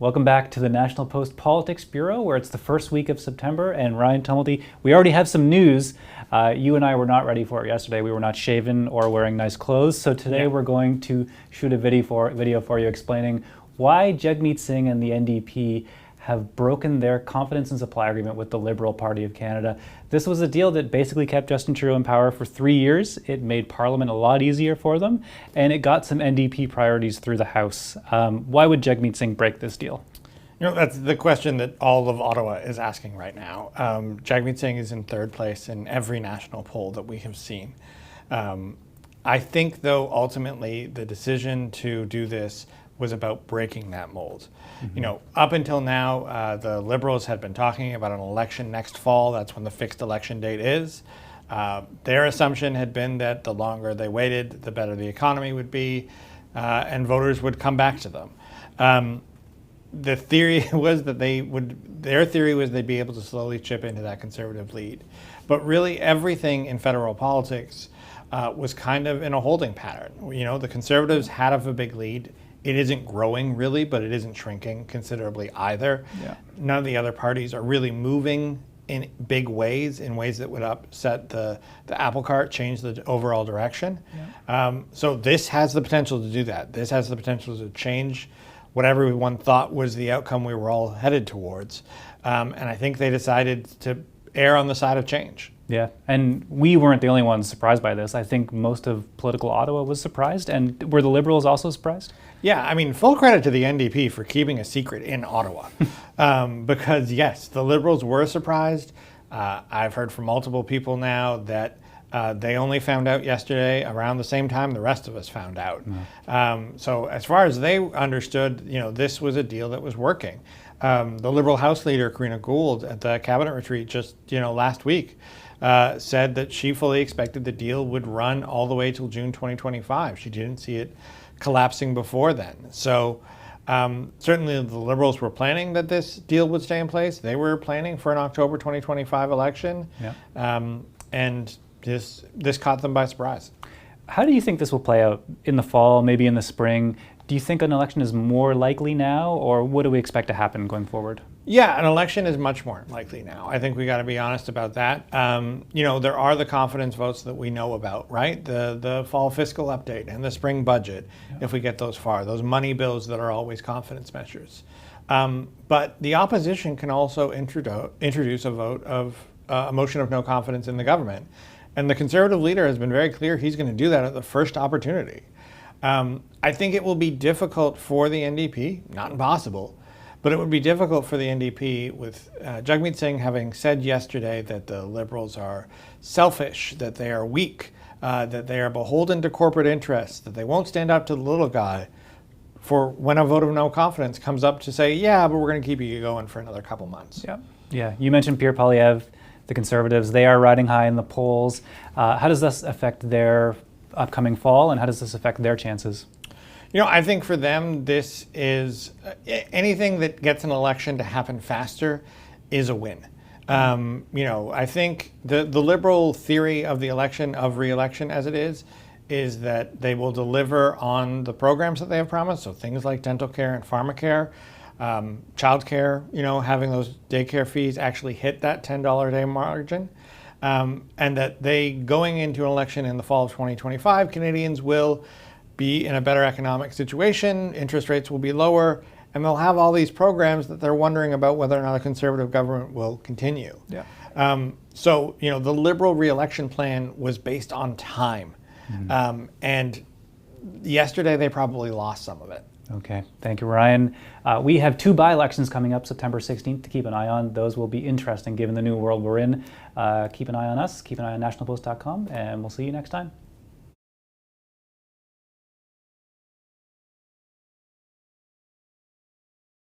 Welcome back to the National Post Politics Bureau, where it's the first week of September. And Ryan Tumilty, we already have some news. You and I were not ready for it yesterday. We were not shaven or wearing nice clothes. So today we're going to shoot a video for you explaining why Jagmeet Singh and the NDP have broken their confidence and supply agreement with the Liberal Party of Canada. This was a deal that basically kept Justin Trudeau in power for 3 years. It made Parliament a lot easier for them, and it got some NDP priorities through the House. Why would Jagmeet Singh break this deal? You know, that's the question that all of Ottawa is asking right now. Jagmeet Singh is in third place in every national poll that we have seen. I think, though, ultimately the decision to do this was about breaking that mold. Mm-hmm. You know, up until now, the Liberals had been talking about an election next fall. That's when the fixed election date is. Their assumption had been that the longer they waited, the better the economy would be, and voters would come back to them. The theory was that their theory was they'd be able to slowly chip into that Conservative lead. But really everything in federal politics was kind of in a holding pattern. You know, the Conservatives had a big lead. It isn't growing really, but it isn't shrinking considerably either. Yeah. None of the other parties are really moving in big ways, in ways that would upset the apple cart, change the overall direction. Yeah. So this has the potential to do that. This has the potential to change what everyone thought was the outcome we were all headed towards. And I think they decided to err on the side of change. Yeah, and we weren't the only ones surprised by this. I think most of political Ottawa was surprised, and were the Liberals also surprised? Yeah, I mean, full credit to the NDP for keeping a secret in Ottawa. Because yes, the Liberals were surprised. I've heard from multiple people now that they only found out yesterday around the same time the rest of us found out. Mm. So as far as they understood, you know, this was a deal that was working. The Liberal House Leader, Karina Gould, at the cabinet retreat just, last week, said that she fully expected the deal would run all the way till June 2025. She didn't see it collapsing before then. So certainly the Liberals were planning that this deal would stay in place. They were planning for an October 2025 election. Yeah. And this caught them by surprise. How do you think this will play out in the fall, maybe in the spring? Do you think an election is more likely now, or what do we expect to happen going forward? Yeah, an election is much more likely now. I think we got to be honest about that. There are the confidence votes that we know about, right? The fall fiscal update and the spring budget, if we get those far, those money bills that are always confidence measures. But the opposition can also introduce a vote of a motion of no confidence in the government. And the Conservative leader has been very clear he's going to do that at the first opportunity. I think it will be difficult for the NDP, not impossible, but it would be difficult for the NDP with Jagmeet Singh having said yesterday that the Liberals are selfish, that they are weak, that they are beholden to corporate interests, that they won't stand up to the little guy, for when a vote of no confidence comes up to say, yeah, but we're going to keep you going for another couple months. Yeah. You mentioned Pierre Poilievre, the Conservatives. They are riding high in the polls. How does this affect their upcoming fall, and how does this affect their chances? I think for them, this is anything that gets an election to happen faster is a win. I think the Liberal theory of the election, of re-election as it is that they will deliver on the programs that they have promised. So things like dental care and pharmacare, child care, having those daycare fees actually hit that $10 a day margin. And that they, going into an election in the fall of 2025, Canadians will be in a better economic situation, interest rates will be lower, and they'll have all these programs that they're wondering about whether or not a Conservative government will continue. Yeah. So the Liberal re-election plan was based on time. Mm-hmm. And yesterday they probably lost some of it. Okay, thank you, Ryan. We have 2 by-elections coming up September 16th to keep an eye on. Those will be interesting given the new world we're in. Keep an eye on us, keep an eye on nationalpost.com, and we'll see you next time.